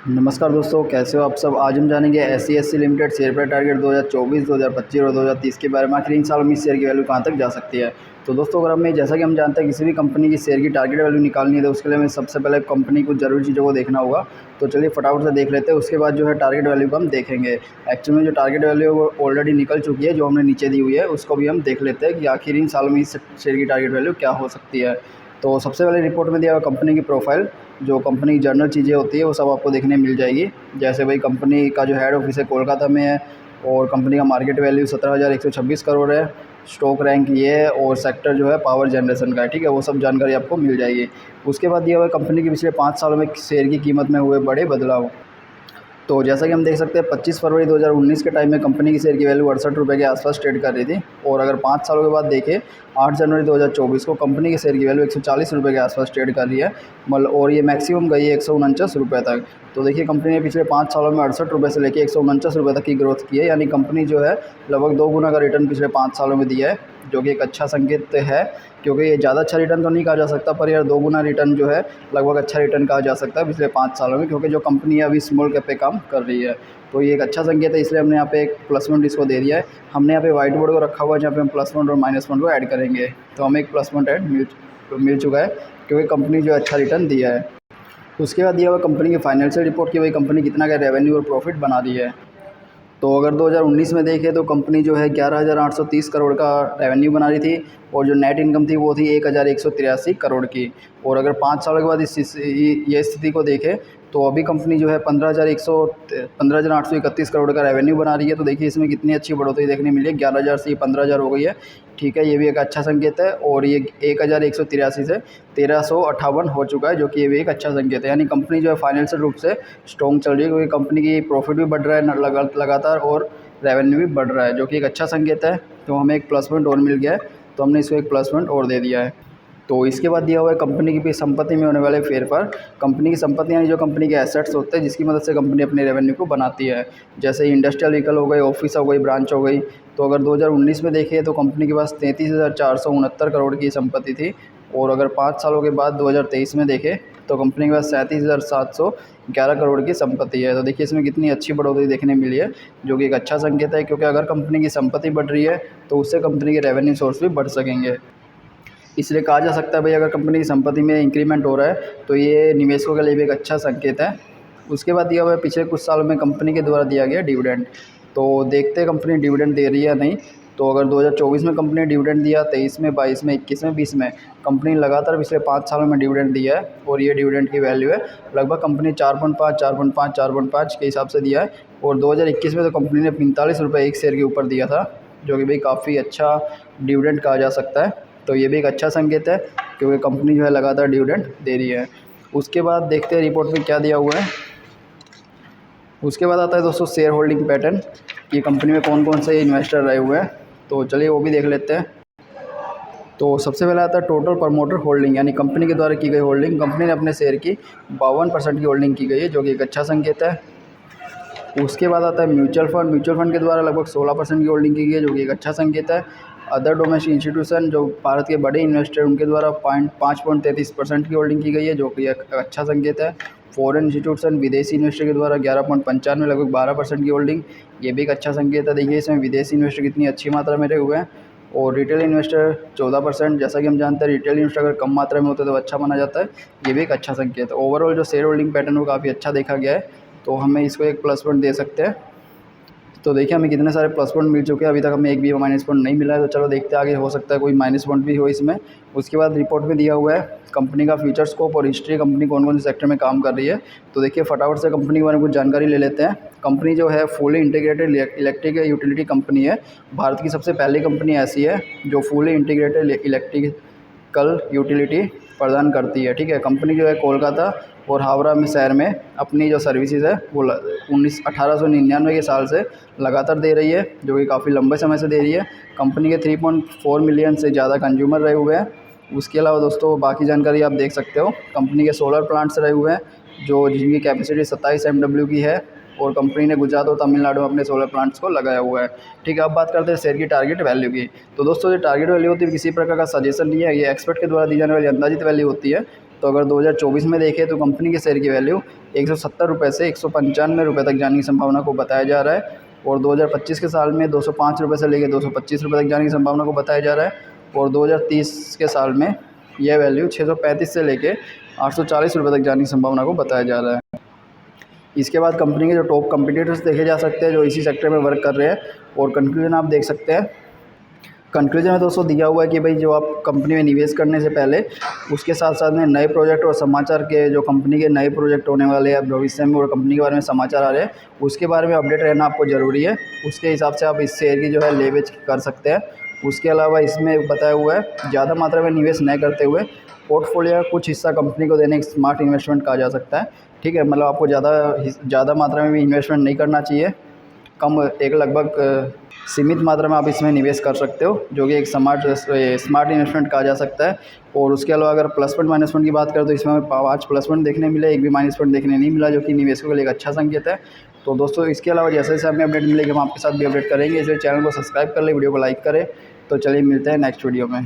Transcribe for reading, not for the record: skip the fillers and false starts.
नमस्कार दोस्तों, कैसे हो आप सब। आज हम जानेंगे SC limited share price target 2024, 2025 और 2030 के बारे में। आखिर इन सालों में इस शेयर की वैल्यू कहां तक जा सकती है। तो दोस्तों, अगर हमें जैसा कि हम जानते हैं किसी भी कंपनी की शेयर की टारगेट वैल्यू निकालनी है तो उसके लिए हमें सबसे पहले कंपनी कुछ ज़रूरी चीज़ों को देखना होगा। तो चलिए फटाफट से देख लेते हैं, उसके बाद जो है टारगेट वैल्यू को हम देखेंगे। एक्चुअली में जो टारगेट वैल्यू है वो ऑलरेडी निकल चुकी है, जो हमने नीचे दी हुई है उसको भी हम देख लेते हैं कि आखिर इन सालों में इस शेयर की टारगेट वैल्यू क्या हो सकती है। तो सबसे पहले रिपोर्ट में दिया हुआ कंपनी की प्रोफाइल, जो कंपनी की जर्नल चीज़ें होती है वो सब आपको देखने मिल जाएगी। जैसे भाई कंपनी का जो हेड ऑफिस है कोलकाता में है, और कंपनी का मार्केट वैल्यू 17,126 करोड़ है। स्टॉक रैंक ये है, और सेक्टर जो है पावर जनरेशन का है। ठीक है, वो सब जानकारी आपको मिल जाएगी। उसके बाद दिया हुआ है कंपनी की पिछले 5 सालों में शेयर की कीमत में हुए बड़े बदलाव। तो जैसा कि हम देख सकते हैं 25 फरवरी 2019 के टाइम में कंपनी की शेयर की वैल्यू 68 रुपये के आसपास ट्रेड कर रही थी। और अगर 5 सालों के बाद देखें 8 जनवरी 2024 को कंपनी की शेयर की वैल्यू 140 रुपये के आसपास ट्रेड कर रही है। मतलब और ये मैक्सिमम गई है 149 रुपये तक। तो देखिए कंपनी ने पिछले 5 सालों में 68 रुपये से लेकर 149 रुपये तक की ग्रोथ की है। यानी कंपनी जो है लगभग 2 गुना का रिटर्न पिछले 5 सालों में दिया है, जो कि एक अच्छा संकेत है। क्योंकि ये ज़्यादा अच्छा रिटर्न तो नहीं कहा जा सकता, पर यार 2 गुना रिटर्न जो है लगभग अच्छा रिटर्न कहा जा सकता है पिछले 5 सालों में, क्योंकि जो कंपनी है अभी स्मॉल कैप पे काम कर रही है। तो ये एक अच्छा संकेत है, इसलिए हमने यहाँ पे एक प्लस पॉइंट इसको दे दिया है। हमने यहाँ पे व्हाइट बोर्ड को रखा हुआ है जहाँ पे हम प्लस पॉइंट और माइनस पॉइंट को ऐड करेंगे। तो हमें एक प्लस पॉइंट ऐड मिल चुका है, क्योंकि कंपनी जो अच्छा रिटर्न दिया है। उसके बाद दिया हुआ कंपनी की फाइनेंशियल रिपोर्ट की, वही कंपनी कितना का रेवेन्यू और प्रॉफिट बना रही है। तो अगर 2019 में देखें तो कंपनी जो है 11,830 करोड़ का रेवेन्यू बना रही थी, और जो नेट इनकम थी वो थी 1,183 करोड़ की। और अगर 5 सालों के बाद ये स्थिति को देखें तो अभी कंपनी जो है 15,831 करोड़ का रेवेन्यू बना रही है। तो देखिए इसमें कितनी अच्छी बढ़ोतरी देखने मिली है, 11,000 से ये 15,000 हो गई है। ठीक है, ये भी एक अच्छा संकेत है। और ये 1,183 से 1,358 हो चुका है, जो कि ये भी एक अच्छा संकेत है। यानी कंपनी जो है फाइनेंशियल रूप से स्ट्रॉन्ग चल रही है, क्योंकि कंपनी की प्रॉफिट भी बढ़ रहा है लगातार, और रेवेन्यू भी बढ़ रहा है, जो कि एक अच्छा संकेत है। तो हमें एक प्लस पॉइंट और मिल गया है, तो हमने इसको एक प्लस पॉइंट और दे दिया है। तो इसके बाद दिया हुआ है कंपनी की संपत्ति में होने वाले फेरफार। कंपनी की संपत्ति यानी जो कंपनी के एसेट्स होते हैं जिसकी मदद से कंपनी अपने रेवेन्यू को बनाती है। जैसे इंडस्ट्रियल व्हीकल हो गई, ऑफिस हो गई, ब्रांच हो गई। तो अगर 2019 में देखें तो कंपनी के पास 33,469 करोड़ की संपत्ति थी। और अगर 5 सालों के बाद 2023 में देखें तो कंपनी के पास 37,711 करोड़ की संपत्ति है। तो देखिए इसमें कितनी अच्छी बढ़ोतरी देखने मिली है, जो कि एक अच्छा संकेत है। क्योंकि अगर कंपनी की संपत्ति बढ़ रही है तो उससे कंपनी के रेवेन्यू सोर्स भी बढ़ सकेंगे। इसलिए कहा जा सकता है भाई अगर कंपनी की संपत्ति में इंक्रीमेंट हो रहा है तो ये निवेशकों के लिए भी एक अच्छा संकेत है। उसके बाद दिया हुआ है पिछले कुछ सालों में कंपनी के द्वारा दिया गया डिविडेंड। तो देखते हैं कंपनी डिविडेंड दे रही है या नहीं। तो अगर 2024 में कंपनी ने डिविडेंड दिया, 23 में, 22 में, 21 में, 20 में कंपनी लगातार पिछले 5 सालों में डिविडेंड दिया है। और ये डिविडेंड की वैल्यू है लगभग कंपनी 4.5, 4.5, 4.5 के हिसाब से दिया है। और 2021 में तो कंपनी ने 45 रुपये एक शेयर के ऊपर दिया था, जो कि भाई काफ़ी अच्छा डिविडेंड कहा जा सकता है। तो ये भी एक अच्छा संकेत है, क्योंकि कंपनी जो है लगातार डिविडेंड दे रही है। उसके बाद देखते हैं रिपोर्ट में क्या दिया हुआ है। उसके बाद आता है दोस्तों शेयर होल्डिंग पैटर्न, कि कंपनी में कौन कौन से इन्वेस्टर रहे हुए हैं। तो चलिए वो भी देख लेते हैं। तो सबसे पहले आता है टोटल प्रमोटर होल्डिंग, यानी कंपनी के द्वारा की गई होल्डिंग। कंपनी ने अपने शेयर की 52% की होल्डिंग की गई है, जो कि एक अच्छा संकेत है। उसके बाद आता है म्यूचुअल फंड। म्यूचुअल फंड के द्वारा लगभग 16% की होल्डिंग की गई है, जो कि एक अच्छा संकेत है। अदर डोमेस्टिक इंस्टीट्यूशन, जो भारत के बड़े इन्वेस्टर उनके द्वारा 5.33% की होल्डिंग की गई है, जो कि एक अच्छा संकेत है। फॉरेन इंस्टीट्यूशन, विदेशी इन्वेस्टर के द्वारा 11.95, लगभग 12% की होल्डिंग, ये भी एक अच्छा संकेत है। देखिए इसमें विदेशी इन्वेस्टर कितनी अच्छी मात्रा में रहे हुए हैं। और रिटेल इन्वेस्टर 14%। जैसा कि हम जानते हैं रिटेल इन्वेस्टर अगर कम मात्रा में होते हैं तो अच्छा माना जाता है, ये भी एक अच्छा संकेत है। ओवरऑल जो शेयर होल्डिंग पैटर्न वो काफ़ी अच्छा देखा गया है, तो हमें इसको एक प्लस पॉइंट दे सकते हैं। तो देखिए हमें कितने सारे प्लस पॉइंट मिल चुके हैं, अभी तक हमें एक भी माइनस पॉइंट नहीं मिला है। तो चलो देखते हैं आगे, हो सकता है कोई माइनस पॉइंट भी हो इसमें। उसके बाद रिपोर्ट में दिया हुआ है कंपनी का फ्यूचर स्कोप और हिस्ट्री, कंपनी कौन कौन से सेक्टर में काम कर रही है। तो देखिए फटाफट से कंपनी के बारे में कुछ जानकारी ले लेते हैं। कंपनी जो है fully integrated electric utility company है। भारत की सबसे पहली कंपनी ऐसी है जो फुली इंटीग्रेटेड इलेक्ट्रिकल यूटिलिटी प्रदान करती है। ठीक है, कंपनी जो है कोलकाता और हावड़ा में शहर में अपनी जो सर्विसेज है वो 1899 के साल से लगातार दे रही है, जो कि काफ़ी लंबे समय से दे रही है। कंपनी के 3.4 मिलियन से ज़्यादा कंज्यूमर रहे हुए हैं। उसके अलावा दोस्तों बाकी जानकारी आप देख सकते हो। कंपनी के सोलर प्लांट्स रहे हुए हैं, जो जिनकी कैपेसिटी 27 MW की है। और कंपनी ने गुजरात और तमिलनाडु में अपने सोलर प्लांट्स को लगाया हुआ है। ठीक है, अब बात करते हैं शेयर की टारगेट वैल्यू की। तो दोस्तों ये टारगेट वैल्यू होती है किसी प्रकार का सजेशन नहीं है, ये एक्सपर्ट के द्वारा दी जाने वाली अंदाजित वैल्यू होती है। तो अगर 2024 में देखें तो कंपनी के शेयर की वैल्यू 170 रुपये से 195 रुपये तक जाने की संभावना को बताया जा रहा है। और 2025 के साल में 205 रुपये से लेकर 225 रुपये तक जाने की संभावना को बताया जा रहा है। और 2030 के साल में यह वैल्यू 635 से लेके 840 रुपये तक जाने की संभावना को बताया जा रहा है। इसके बाद कंपनी के जो टॉप कंपटीटर्स देखे जा सकते हैं जो इसी सेक्टर में वर्क कर रहे हैं। और कंक्लूजन आप देख सकते हैं। कंक्लूजन में दोस्तों दिया हुआ है कि भाई जो आप कंपनी में निवेश करने से पहले उसके साथ साथ में नए प्रोजेक्ट और समाचार के जो कंपनी के नए प्रोजेक्ट होने वाले हैं भविष्य में और कंपनी के बारे में समाचार आ रहे हैं उसके बारे में अपडेट रहना आपको ज़रूरी है। उसके हिसाब से आप इस शेयर की जो है ले बेच कर सकते हैं। उसके अलावा इसमें बताया हुआ है ज़्यादा मात्रा में निवेश न करते हुए पोर्टफोलियो का कुछ हिस्सा कंपनी को देने एक स्मार्ट इन्वेस्टमेंट कहा जा सकता है। ठीक है, मतलब आपको ज़्यादा मात्रा में भी इन्वेस्टमेंट नहीं करना चाहिए। कम एक लगभग सीमित मात्रा में आप इसमें निवेश कर सकते हो जो कि एक स्मार्ट इन्वेस्टमेंट कहा जा सकता है। और उसके अलावा अगर प्लस पॉइंट माइनस पॉइंट की बात करें तो इसमें हमें 5 प्लस पॉइंट देखने मिले, एक भी माइनस पॉइंट देखने नहीं मिला, जो कि निवेशकों के लिए एक अच्छा संकेत है। तो दोस्तों इसके अलावा जैसे जैसे हमें अपडेट मिलेगी हम आपके साथ भी अपडेट करेंगे। इसलिए चैनल को सब्सक्राइब कर लें, वीडियो को लाइक करें। तो चलिए मिलते हैं नेक्स्ट वीडियो में।